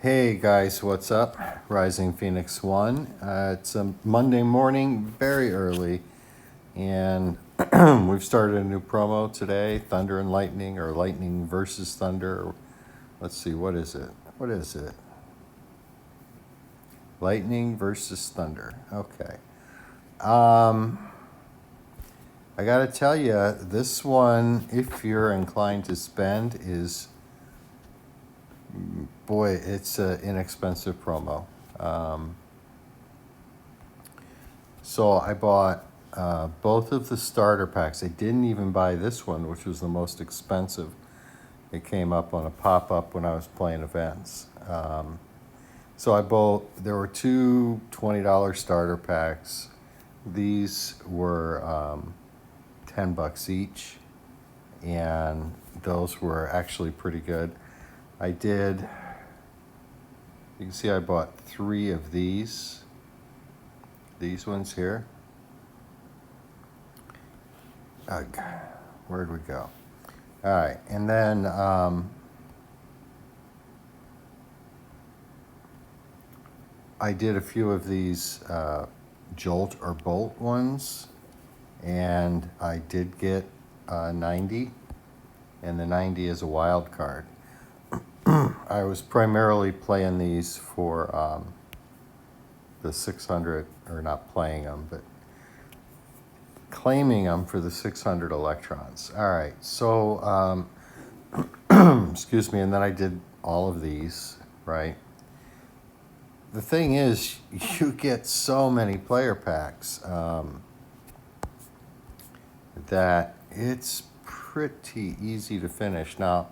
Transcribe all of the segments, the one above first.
Hey guys, what's up? Rising Phoenix 1. It's a Monday morning, very early, and we've started a new promo today, Thunder and Lightning, or Lightning versus Thunder. Let's see, what is it? What is it? Lightning versus Thunder. Okay. I gotta tell you, this one, if you're inclined to spend, is, boy, it's an inexpensive promo. So I bought both of the starter packs. I didn't even buy this one, which was the most expensive. It came up on a pop-up when I was playing events. So I bought, there were two $20 starter packs. These were $10 each, and those were actually pretty good. You can see I bought 3 of these ones here. Ugh, where'd we go? All right, and then I did a few of these Jolt or Bolt ones, and I did get 90, and the 90 is a wild card. I was primarily playing these for the 600, or not playing them, but claiming them for the 600 electrons. All right, so, excuse me, and then I did all of these, right? The thing is, you get so many player packs that it's pretty easy to finish. Now,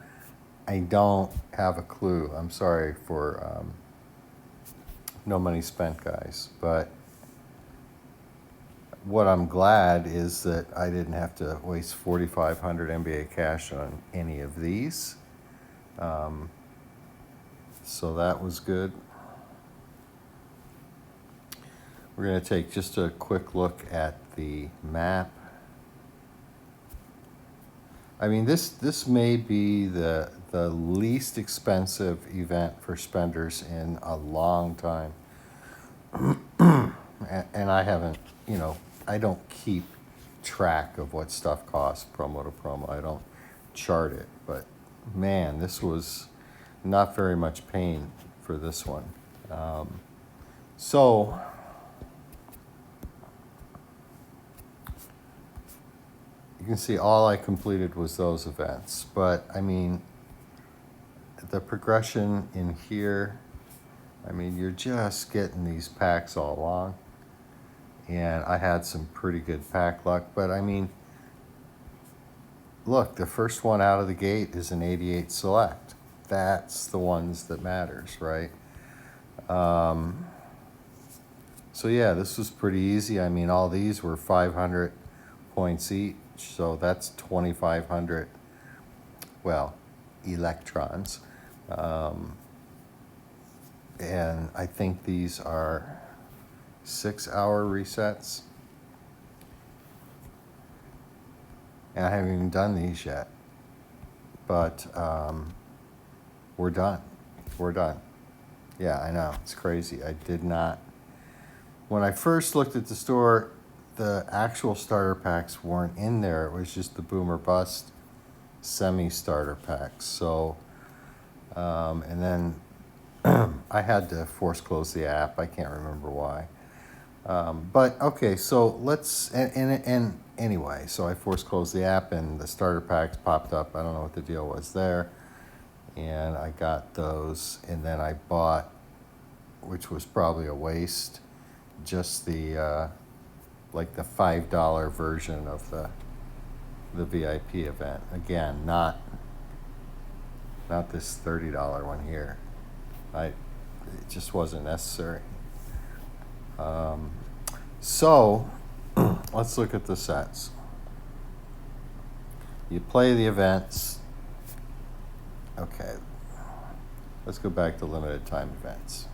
I don't have a clue. I'm sorry for no money spent, guys. But what I'm glad is that I didn't have to waste 4,500 NBA cash on any of these. So that was good. We're going to take just a quick look at the map. I mean, this may be the least expensive event for spenders in a long time. And I haven't, I don't keep track of what stuff costs promo to promo. I don't chart it. But, man, this was not very much pain for this one. So you can see all I completed was those events. But, I mean, the progression in here, I mean, you're just getting these packs all along. And I had some pretty good pack luck. But, I mean, look, the first one out of the gate is an 88 select. That's the ones that matters, right? So, yeah, this was pretty easy. I mean, all these were 500 points each. So that's 2,500, well, electrons. And I think these are 6-hour resets. And I haven't even done these yet. But we're done. We're done. Yeah, I know. It's crazy. I did not. When I first looked at the store, the actual starter packs weren't in there. It was just the boom or bust semi-starter packs. So, and then I had to force close the app. I can't remember why. But okay, so let's, and anyway, so I force closed the app and the starter packs popped up. I don't know what the deal was there. And I got those, and then I bought, which was probably a waste, just the, like the $5 version of the VIP event. Again, not this $30 one here. It just wasn't necessary. So let's look at the sets. You play the events. Okay, let's go back to limited time events.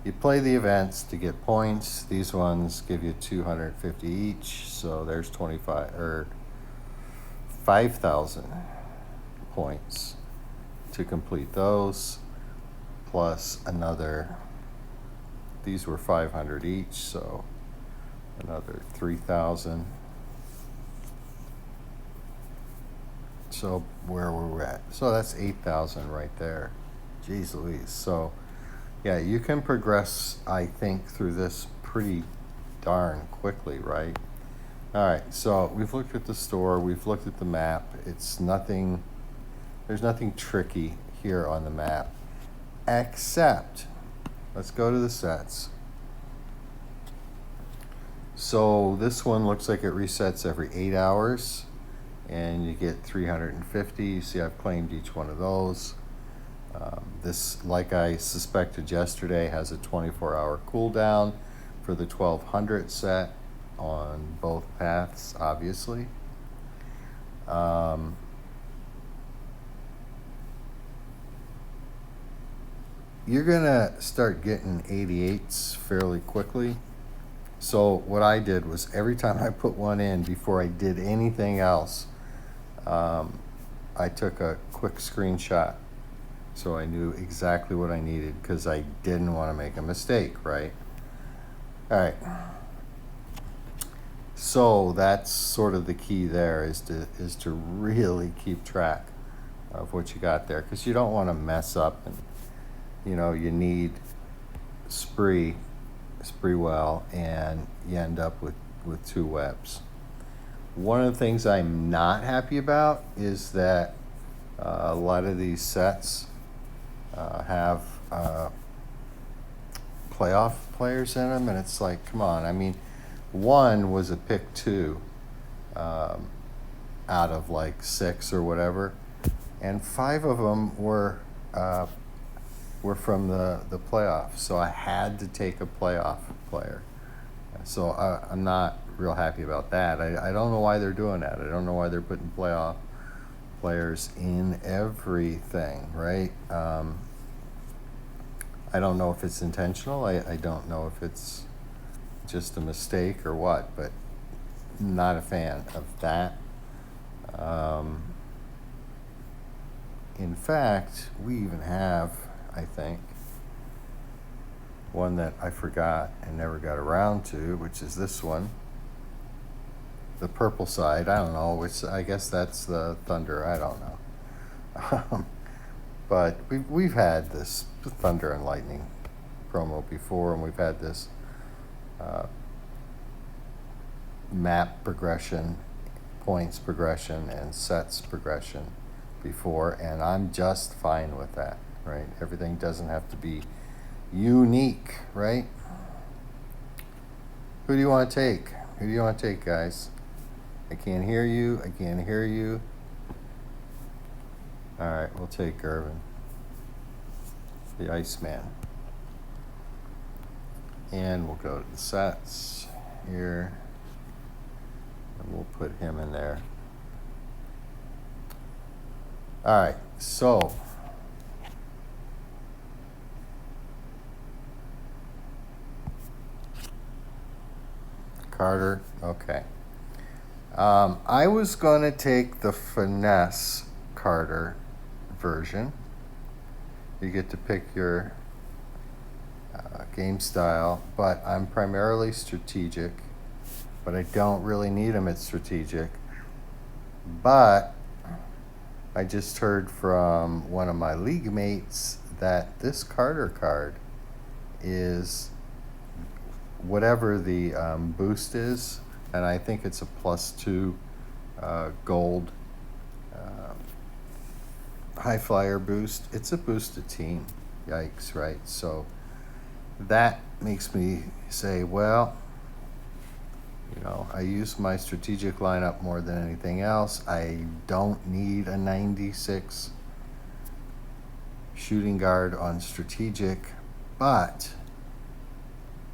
You play the events to get points. These ones give you 250 each, so there's 5,000 points to complete those, plus another, these were 500 each, so another 3,000. So where were we at? So that's 8,000 right there. Jeez Louise. So yeah, you can progress, I think, through this pretty darn quickly, right? All right, so we've looked at the store, we've looked at the map. It's nothing, there's nothing tricky here on the map, except, let's go to the sets. So this one looks like it resets every 8 hours, and you get 350. You see I've claimed each one of those. This, like I suspected yesterday, has a 24-hour cooldown for the 1200 set on both paths, obviously. You're gonna start getting 88s fairly quickly. So what I did was every time I put one in, before I did anything else, I took a quick screenshot so I knew exactly what I needed, because I didn't want to make a mistake, right? All right. So that's sort of the key there, is to really keep track of what you got there, because you don't want to mess up, and you need spree well, and you end up with 2 webs. One of the things I'm not happy about is that a lot of these sets have playoff players in them, and it's like, come on. I mean, one was a pick 2 out of like 6 or whatever, and 5 of them were from the playoffs. So I had to take a playoff player. So I'm not real happy about that. I don't know why they're doing that. I don't know why they're putting playoff players in everything, right? I don't know if it's intentional. I don't know if it's just a mistake or what, but not a fan of that. In fact, we even have, I think, one that I forgot and never got around to, which is this one. The purple side, I don't know, which I guess that's the Thunder, I don't know. But we've had this Thunder and Lightning promo before, and we've had this map progression, points progression, and sets progression before, and I'm just fine with that, right? Everything doesn't have to be unique, right? Who do you want to take? Who do you want to take, guys? I can't hear you. I can't hear you. All right, we'll take Irvin, the Iceman. And we'll go to the sets here, and we'll put him in there. All right, so Carter, okay. I was going to take the finesse Carter version. You get to pick your game style, but I'm primarily strategic, but I don't really need him at strategic. But I just heard from one of my league mates that this Carter card is whatever the boost is, and I think it's a +2 gold high flyer boost. It's a boosted team. Yikes, right? So that makes me say, well, I use my strategic lineup more than anything else. I don't need a 96 shooting guard on strategic, but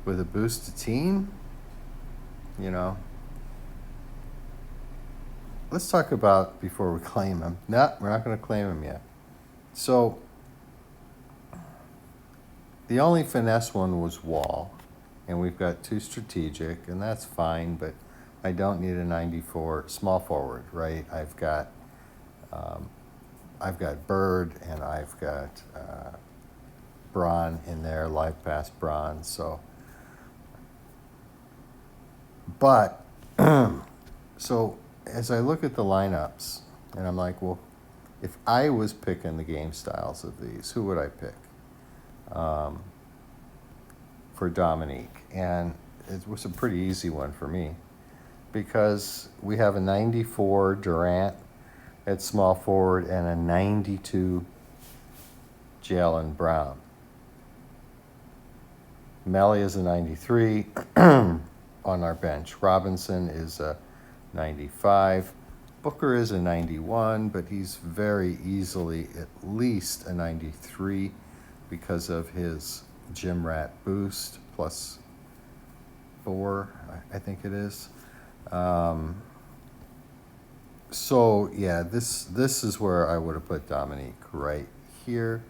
with a boosted team, let's talk about before we claim him. No, we're not going to claim him yet. So the only finesse one was Wall, and we've got 2 strategic, and that's fine, but I don't need a 94 small forward, right? I've got I've got Bird and I've got Braun in there, live pass Braun. So, but so as I look at the lineups, and I'm like, well, if I was picking the game styles of these, who would I pick for Dominique? And it was a pretty easy one for me because we have a 94 Durant at small forward and a 92 Jaylen Brown. Melly is a 93 on our bench. Robinson is a 95. Booker is a 91, but he's very easily at least a 93 because of his gym rat boost plus 4, I think it is. So yeah, this is where I would have put Dominique, right here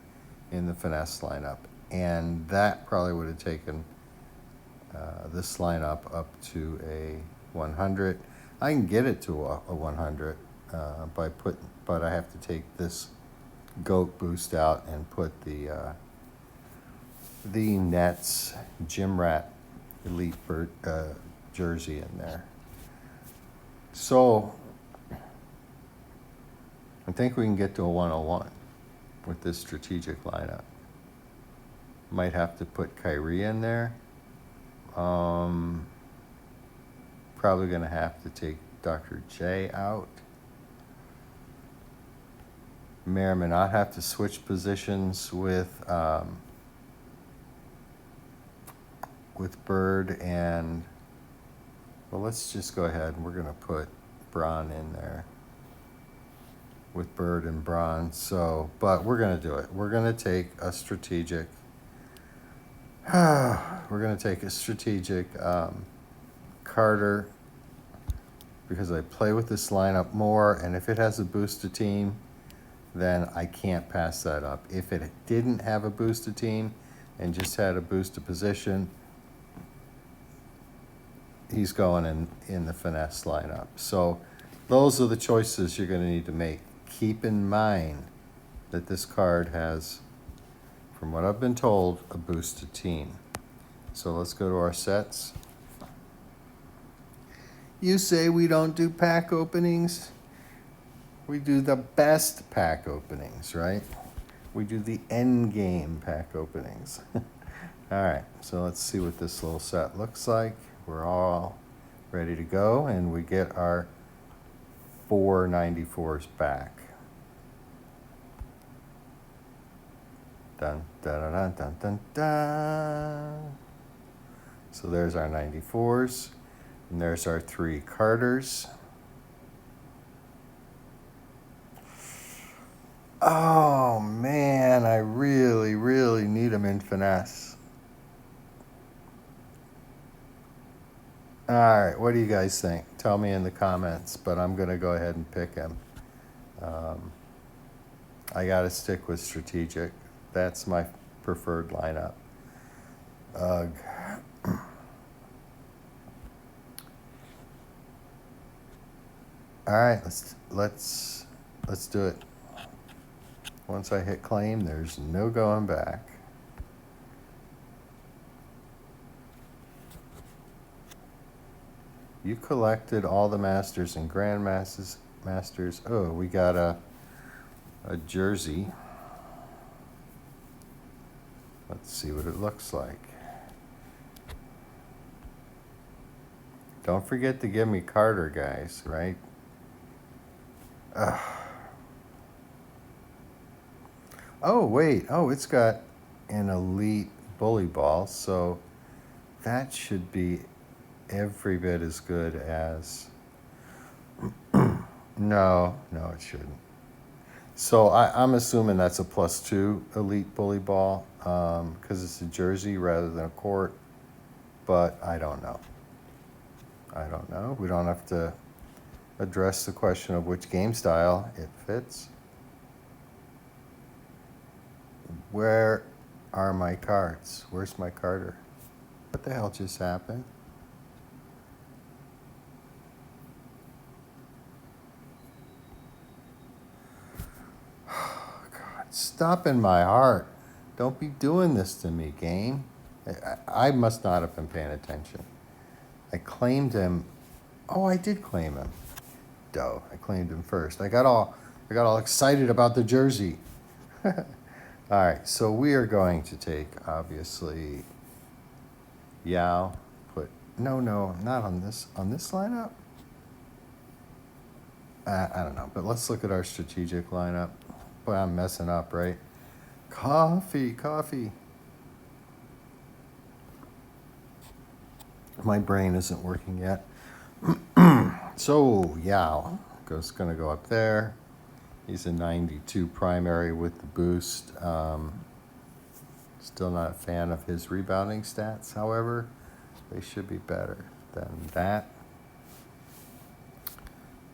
in the finesse lineup, and that probably would have taken this lineup up to a 100. I can get it to a 100 but I have to take this GOAT boost out and put the Nets gym rat elite jersey in there. So I think we can get to a 101 with this strategic lineup. Might have to put Kyrie in there. Probably going to have to take Dr. J out. May or may not have to switch positions with Bird and, well, let's just go ahead and we're going to put Braun in there with Bird and Braun. So, but we're going to do it. We're going to take a strategic Carter, because I play with this lineup more, and if it has a boosted team, then I can't pass that up. If it didn't have a boosted team and just had a boosted position, he's going in the finesse lineup. So those are the choices you're going to need to make. Keep in mind that this card has, from what I've been told, a boosted team. So let's go to our sets. You say we don't do pack openings? We do the best pack openings, right? We do the end game pack openings. All right, so let's see what this little set looks like. We're all ready to go, and we get our 494s back. Dun, dun, dun, dun, dun, dun. So there's our 94s, and there's our 3 Carters. Oh man, I really, really need them in finesse. All right, what do you guys think? Tell me in the comments, but I'm going to go ahead and pick him. I got to stick with strategic. That's my preferred lineup. Ugh. All right, let's do it. Once I hit claim, there's no going back. You collected all the Masters and Grandmasters. Oh, we got a jersey. Let's see what it looks like. Don't forget to give me Carter, guys, right? Oh, wait. Oh, it's got an elite bully ball, so that should be every bit as good as... No, it shouldn't. So I'm assuming that's a +2 elite bully ball because it's a jersey rather than a court, but I don't know. We don't have to address the question of which game style it fits. Where are my cards? Where's my Carter? What the hell just happened? Stop in my heart. Don't be doing this to me, game. I must not have been paying attention. I claimed him. Oh, I did claim him. Doe. I claimed him first. I got all excited about the jersey. All right, so we are going to take, obviously, Yao. No, not on this lineup. I don't know, but let's look at our strategic lineup. Boy, I'm messing up, right? Coffee. My brain isn't working yet. So Yao gonna go up there. He's a 92 primary with the boost. Still not a fan of his rebounding stats, however. They should be better than that.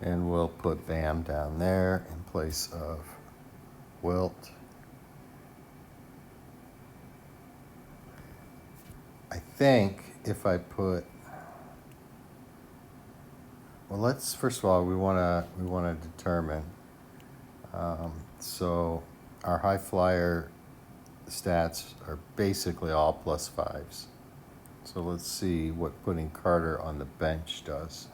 And we'll put Bam down there in place of Wilt. I think if I put, well, let's first of all we want to determine. So our high flyer stats are basically all +5s. So let's see what putting Carter on the bench does.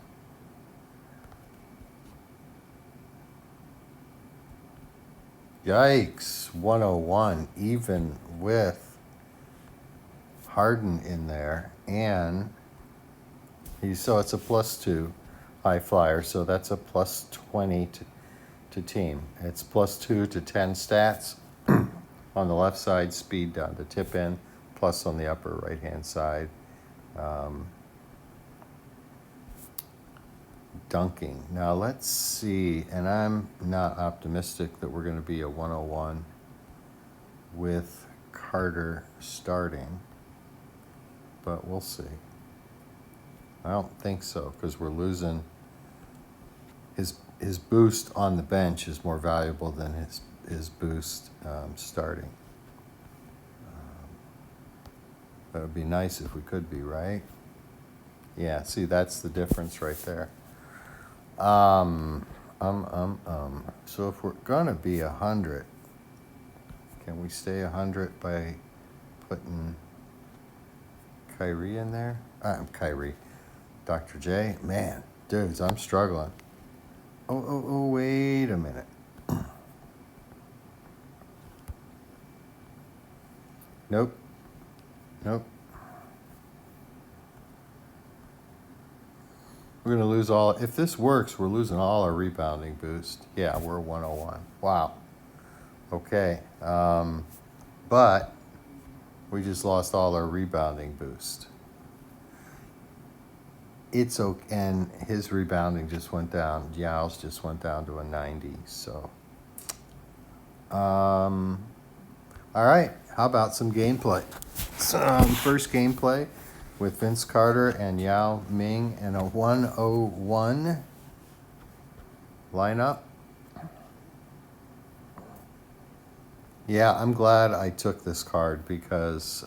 Yikes, 101, even with Harden in there, and so it's a +2 high flyer, so that's a +20 to team. It's +2 to 10 stats on the left side, speed down to tip in, plus on the upper right hand side. Dunking. Now let's see, and I'm not optimistic that we're going to be a 101 with Carter starting, but we'll see. I don't think so, because we're losing. His boost on the bench is more valuable than his boost starting. That would be nice if we could be, right? Yeah, see, that's the difference right there. So if we're gonna be 100, can we stay 100 by putting Kyrie in there? Kyrie. Dr. J? Man, dudes, I'm struggling. Oh, wait a minute. Nope. We're going to lose all, if this works, we're losing all our rebounding boost. Yeah, we're 101. Wow. Okay. But we just lost all our rebounding boost. It's okay, and his rebounding just went down. Yao's just went down to a 90, so. All right, how about some gameplay? First gameplay with Vince Carter and Yao Ming in a 101 lineup. Yeah, I'm glad I took this card because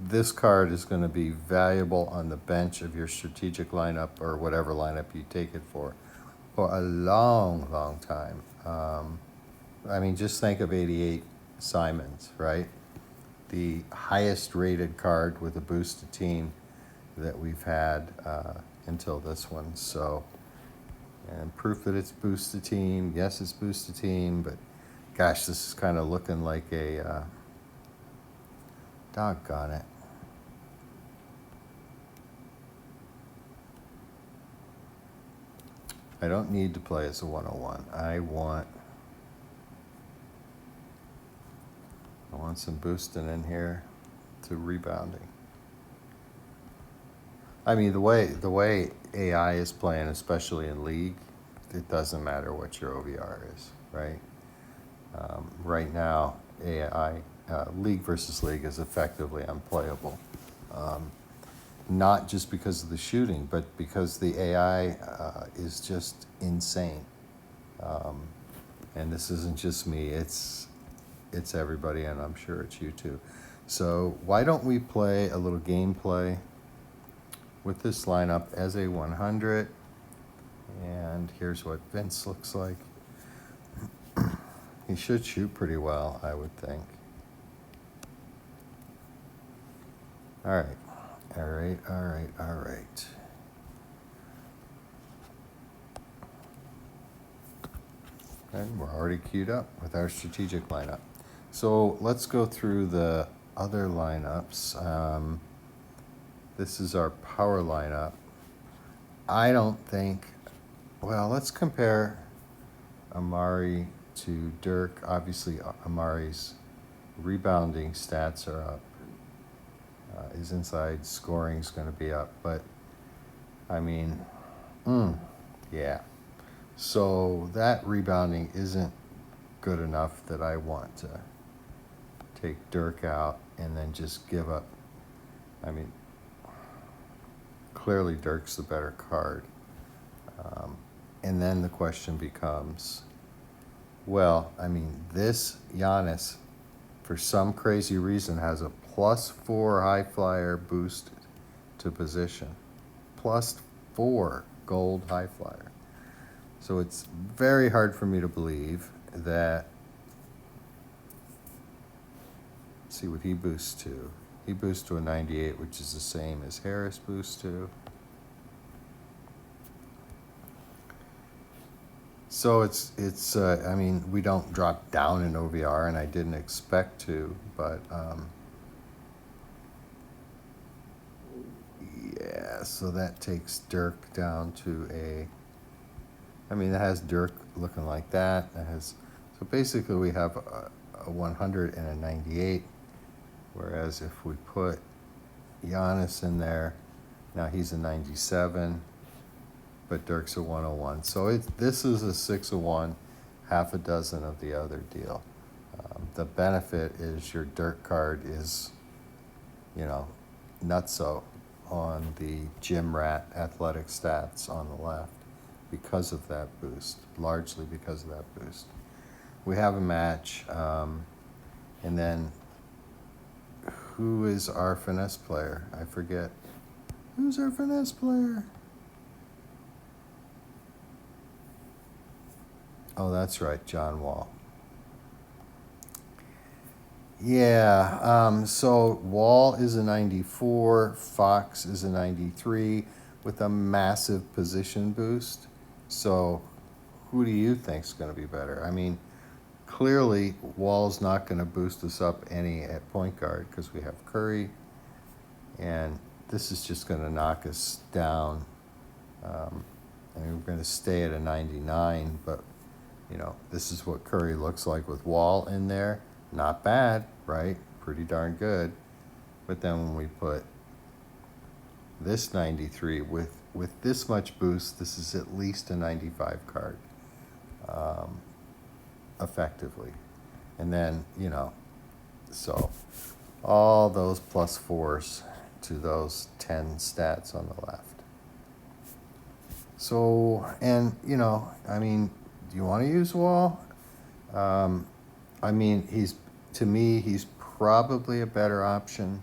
this card is going to be valuable on the bench of your strategic lineup or whatever lineup you take it for a long, long time. I mean, just think of 88 Simons, right? The highest rated card with a boosted team that we've had until this one. So, and proof that it's boosted team. Yes, it's boosted team, but gosh, this is kind of looking like a doggone it. I don't need to play as a 101. I want some boosting in here to rebounding. I mean, the way AI is playing, especially in League, it doesn't matter what your OVR is, right? Right now, AI, League versus League is effectively unplayable. Not just because of the shooting, but because the AI is just insane. And this isn't just me, it's everybody, and I'm sure it's you too. So why don't we play a little gameplay with this lineup as a 100, and here's what Vince looks like. He should shoot pretty well, I would think. All right. All right, all right, all right. And we're already queued up with our strategic lineup. So let's go through the other lineups. This is our power lineup. I don't think, well, let's compare Amari to Dirk. Obviously, Amari's rebounding stats are up. His inside scoring is going to be up. But, I mean, yeah. So that rebounding isn't good enough that I want to take Dirk out and then just give up. I mean, clearly Dirk's the better card. And then the question becomes, well, I mean, this Giannis, for some crazy reason, has a +4 high flyer boost to position. +4 gold high flyer. So it's very hard for me to believe that, let's see what he boosts to. He boosts to a 98, which is the same as Harris boosts to. So it's I mean, we don't drop down in OVR, and I didn't expect to, but yeah, so that takes Dirk down to a, I mean, that has Dirk looking like that. That has, so basically we have a 100 and a 98, whereas if we put Giannis in there, now he's a 97, but Dirk's a 101. So this is a 6 of one, half a dozen of the other deal. The benefit is your Dirk card is, you know, nutso on the gym rat athletic stats on the left because of that boost, largely because of that boost. We have a match, and then who is our finesse player? I forget. Who's our finesse player? Oh, that's right, John Wall. Yeah, so Wall is a 94, Fox is a 93 with a massive position boost. So who do you think is going to be better? I mean, clearly Wall's not going to boost us up any at point guard because we have Curry, and this is just going to knock us down. I mean, we're going to stay at a 99, but you know, this is what Curry looks like with Wall in there. Not bad, right? Pretty darn good. But then when we put this 93 with this much boost, this is at least a 95 card, effectively. And then, you know, so all those +4s to those 10 stats on the left. So, and, you know, I mean, do you want to use Wall? I mean, to me, he's probably a better option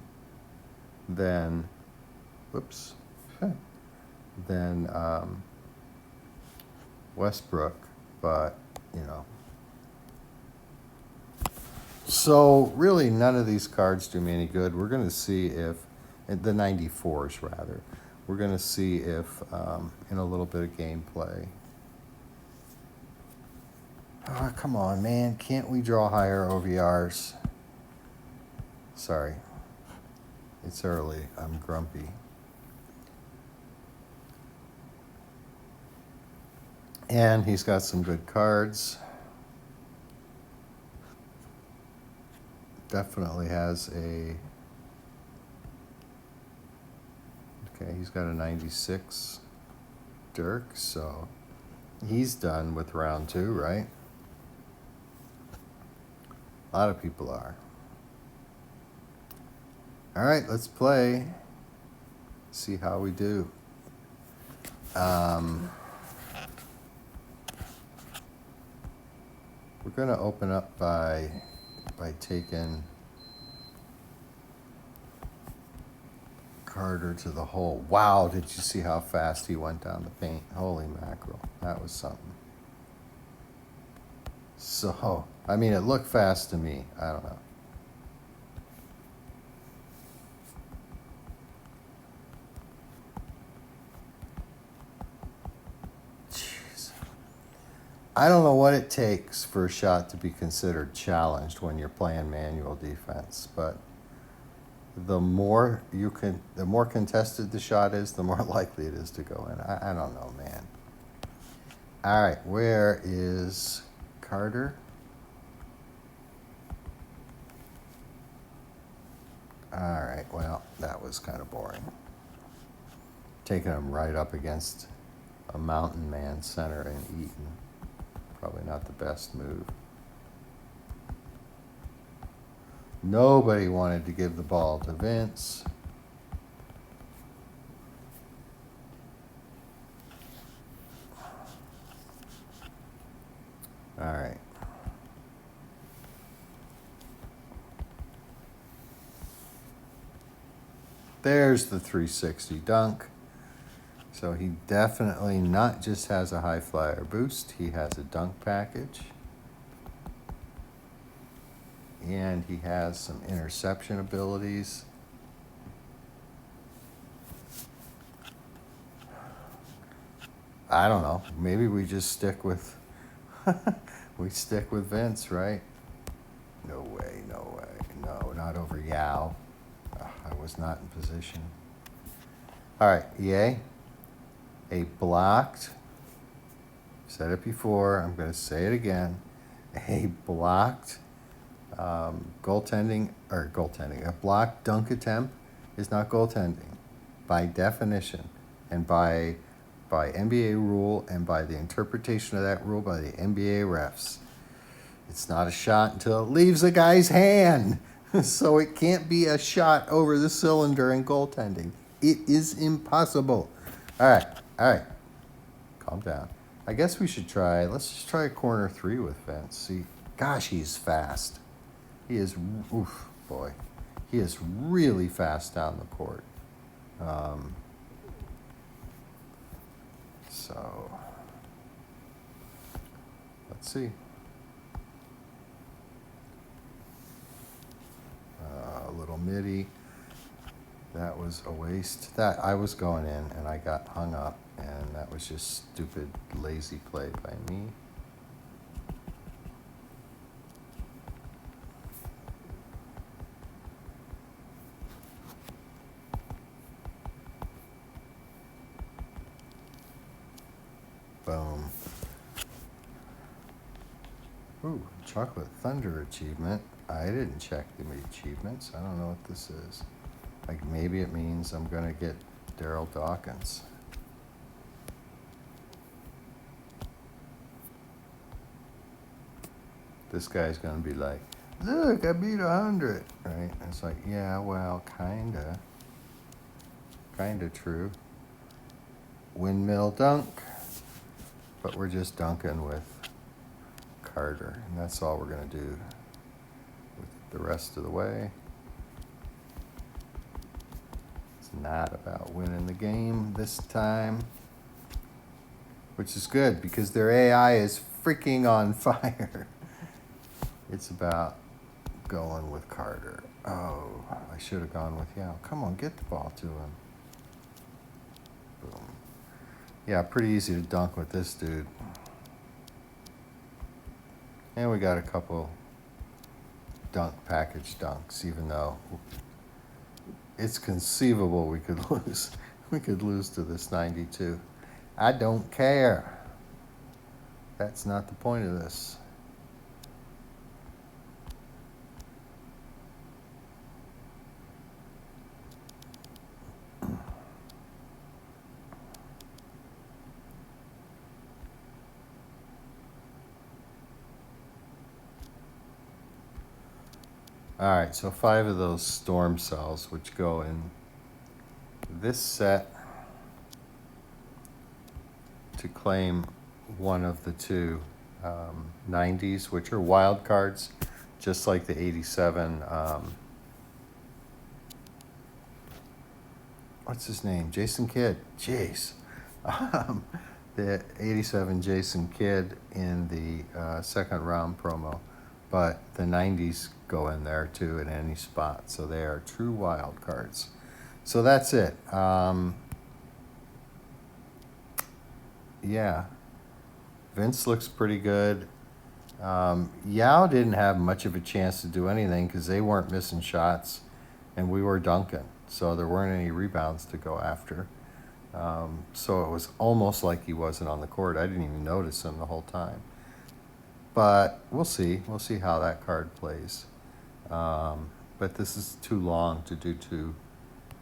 than, than Westbrook, but, you know. So, really, none of these cards do me any good. We're going to see if, the 94s rather, we're going to see if, in a little bit of gameplay. Oh, come on, man. Can't we draw higher OVRs? Sorry. It's early. I'm grumpy. And he's got some good cards. Definitely has a... Okay, he's got a 96 Dirk, so he's done with round 2, right? A lot of people are. All right, let's play. See how we do. We're going to open up by taking Carter to the hole. Wow, did you see how fast he went down the paint? Holy mackerel. That was something. So, I mean, it looked fast to me. I don't know. Jeez. I don't know what it takes for a shot to be considered challenged when you're playing manual defense, but the more contested the shot is, the more likely it is to go in. I don't know, man. All right, where is Carter? All right, well, that was kind of boring. Taking him right up against a mountain man center in Eaton. Probably not the best move. Nobody wanted to give the ball to Vince. All right. There's the 360 dunk. So he definitely not just has a high flyer boost, he has a dunk package. And he has some interception abilities. I don't know. Maybe we just stick with Vince, right? No way, no way. No, not over Yao. I was not in position. All right, EA. A blocked, said it before, I'm going to say it again. A blocked a blocked dunk attempt is not goaltending by definition and by NBA rule and by the interpretation of that rule by the NBA refs. It's not a shot until it leaves a guy's hand. So it can't be a shot over the cylinder in goaltending. It is impossible. All right. Calm down. I guess we should let's just try a corner 3 with Vince. See, gosh, he's fast. He is, boy. He is really fast down the court. So, let's see. A little midi. That was a waste. That I was going in and I got hung up, and that was just stupid, lazy play by me. Boom. Ooh, Chocolate Thunder achievement. I didn't check the achievements. I don't know what this is. Like, maybe it means I'm going to get Daryl Dawkins. This guy's going to be like, look, I beat 100. Right? And it's like, yeah, well, kinda. Kinda true. Windmill dunk. But we're just dunking with Carter. And that's all we're going to do with the rest of the way. It's not about winning the game this time. Which is good because their AI is freaking on fire. It's about going with Carter. Oh, I should have gone with Yao. Come on, get the ball to him. Boom. Yeah, pretty easy to dunk with this dude. And we got a couple dunk package dunks, even though it's conceivable we could lose. We could lose to this 92. I don't care. That's not the point of this. All right, so 5 of those storm cells, which go in this set to claim one of the two 90s, which are wild cards, just like the 87. What's his name? Jason Kidd. Jeez. the 87 Jason Kidd in the second round promo, but the 90s go in there too at any spot. So they are true wild cards. So that's it. Yeah, Vince looks pretty good. Yao didn't have much of a chance to do anything because they weren't missing shots and we were dunking. So there weren't any rebounds to go after. So it was almost like he wasn't on the court. I didn't even notice him the whole time. But we'll see. We'll see how that card plays. But this is too long to do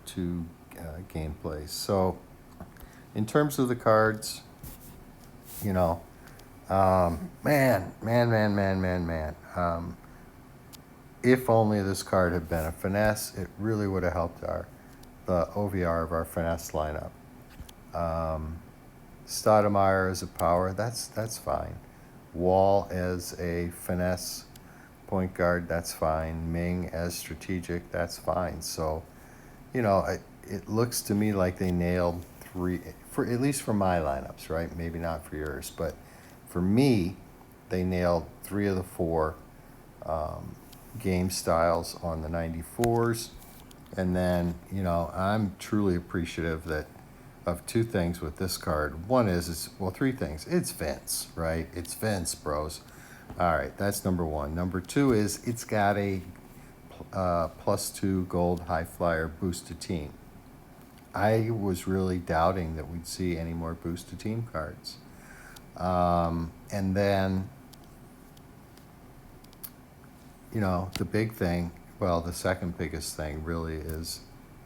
two gameplays. So in terms of the cards, you know, man. If only this card had been a finesse, it really would have helped the OVR of our finesse lineup. Stoudemire as a power, that's fine. Wall as a finesse point guard, that's fine. Ming as strategic, that's fine. So, you know, it looks to me like they nailed three, for at least for my lineups, right? Maybe not for yours, but for me, they nailed 3 of the 4 game styles on the 94s. And then, you know, I'm truly appreciative of 2 things with this card. One is, well, 3 things. It's Vince, right? It's Vince, bros. All right, that's number 1. Number 2 is it's got a +2 gold high flyer boosted team. I was really doubting that we'd see any more boosted team cards. And then, you know, the big thing, well, the second biggest thing really is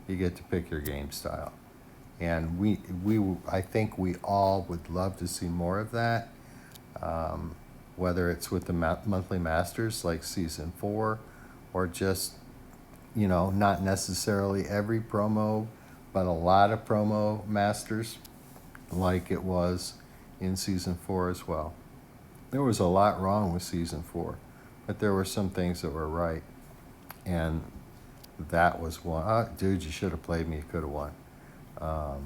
you get to pick your game style. And I think we all would love to see more of that, whether it's with the monthly masters like season 4, or just, you know, not necessarily every promo, but a lot of promo masters like it was in season 4 as well. There was a lot wrong with season 4, but there were some things that were right. And that was one. Dude, you should have played me. You could have won. All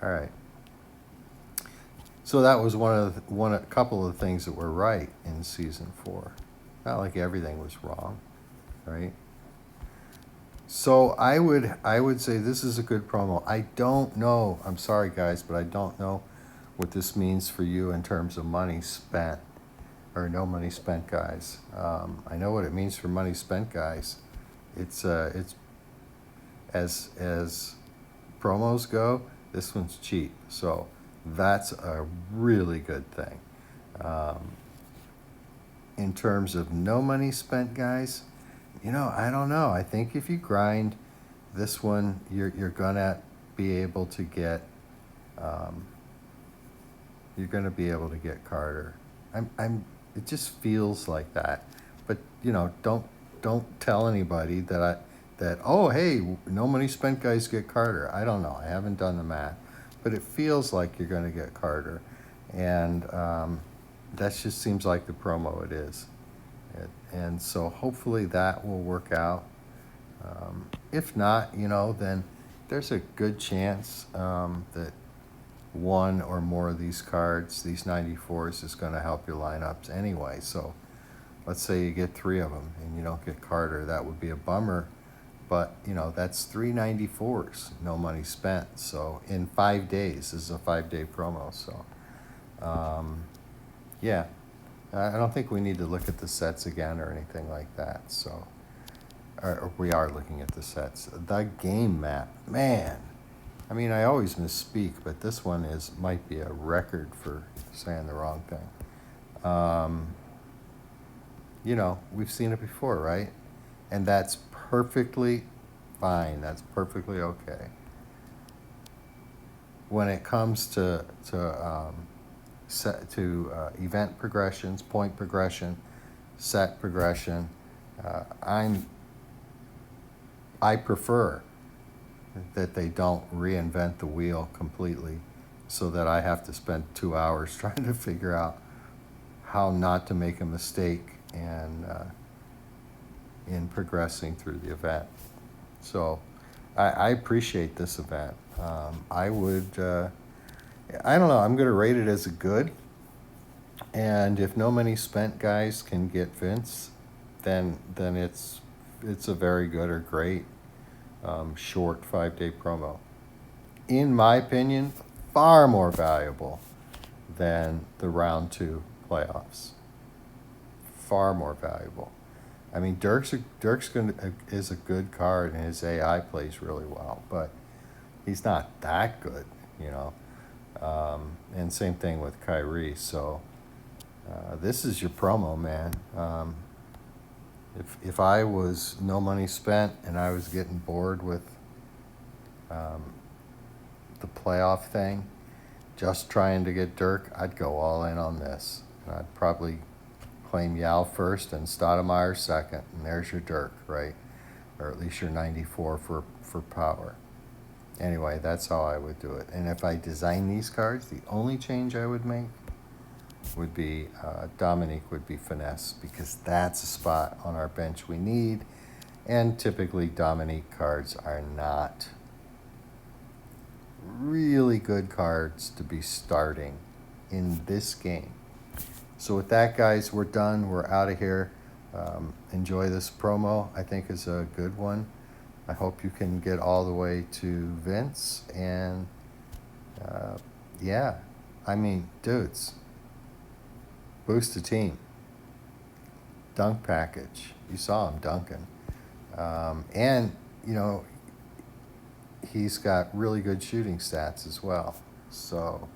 right. So that was a couple of the things that were right in season 4. Not like everything was wrong, right? So I would say this is a good promo. I don't know. I'm sorry, guys, but I don't know what this means for you in terms of money spent or no money spent, guys. I know what it means for money spent, guys. It's as promos go, this one's cheap. So that's a really good thing. In terms of no money spent, guys, you know, I don't know. I think if you grind this one, you're gonna be able to get Carter. It just feels like that. But you know, don't tell anybody that oh, hey, no money spent guys get Carter. I don't know. I haven't done the math, but it feels like you're going to get Carter, and that just seems like the promo it is. And so hopefully that will work out. If not, you know, then there's a good chance that one or more of these cards, these 94s, is going to help your lineups anyway. So let's say you get 3 of them and you don't get Carter. That would be a bummer. But, you know, that's 3 94s, no money spent. So in 5 days, this is a 5-day promo. So, yeah, I don't think we need to look at the sets again or anything like that. So, or we are looking at the sets. The game map, man. I mean, I always misspeak, but this one might be a record for saying the wrong thing. You know, we've seen it before, right? And that's perfectly fine. That's perfectly okay. When it comes to event progressions, point progression, set progression, I prefer that they don't reinvent the wheel completely, so that I have to spend 2 hours trying to figure out how not to make a mistake and in progressing through the event. So I appreciate this event. I would, I don't know. I'm going to rate it as a good. And if no money spent guys can get Vince, then it's a very good or great short 5-day promo. In my opinion, far more valuable than the round 2 playoffs. Far more valuable. I mean, Dirk's is a good card, and his AI plays really well, but he's not that good, you know. And same thing with Kyrie. So this is your promo, man. If I was no money spent and I was getting bored with the playoff thing, just trying to get Dirk, I'd go all in on this. And I'd probably claim Yao first and Stoudemire second, and there's your Dirk, right? Or at least your 94 for power. Anyway, that's how I would do it. And if I design these cards, the only change I would make would be Dominique would be finesse, because that's a spot on our bench we need. And typically Dominique cards are not really good cards to be starting in this game. So with that, guys, we're done. We're out of here. Enjoy this promo. I think is a good one. I hope you can get all the way to Vince. And yeah, I mean, dudes, boost the team. Dunk package. You saw him dunking. And, you know, he's got really good shooting stats as well. So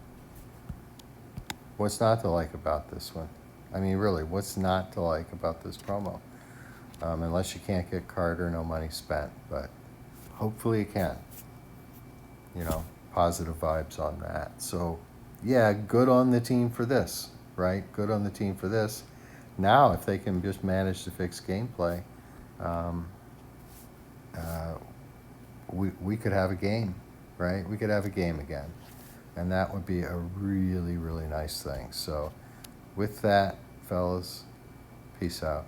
what's not to like about this one? I mean, really, what's not to like about this promo? Unless you can't get Carter, no money spent. But hopefully you can. You know, positive vibes on that. So, yeah, good on the team for this, right? Good on the team for this. Now, if they can just manage to fix gameplay, we could have a game, right? We could have a game again. And that would be a really, really nice thing. So with that, fellas, peace out.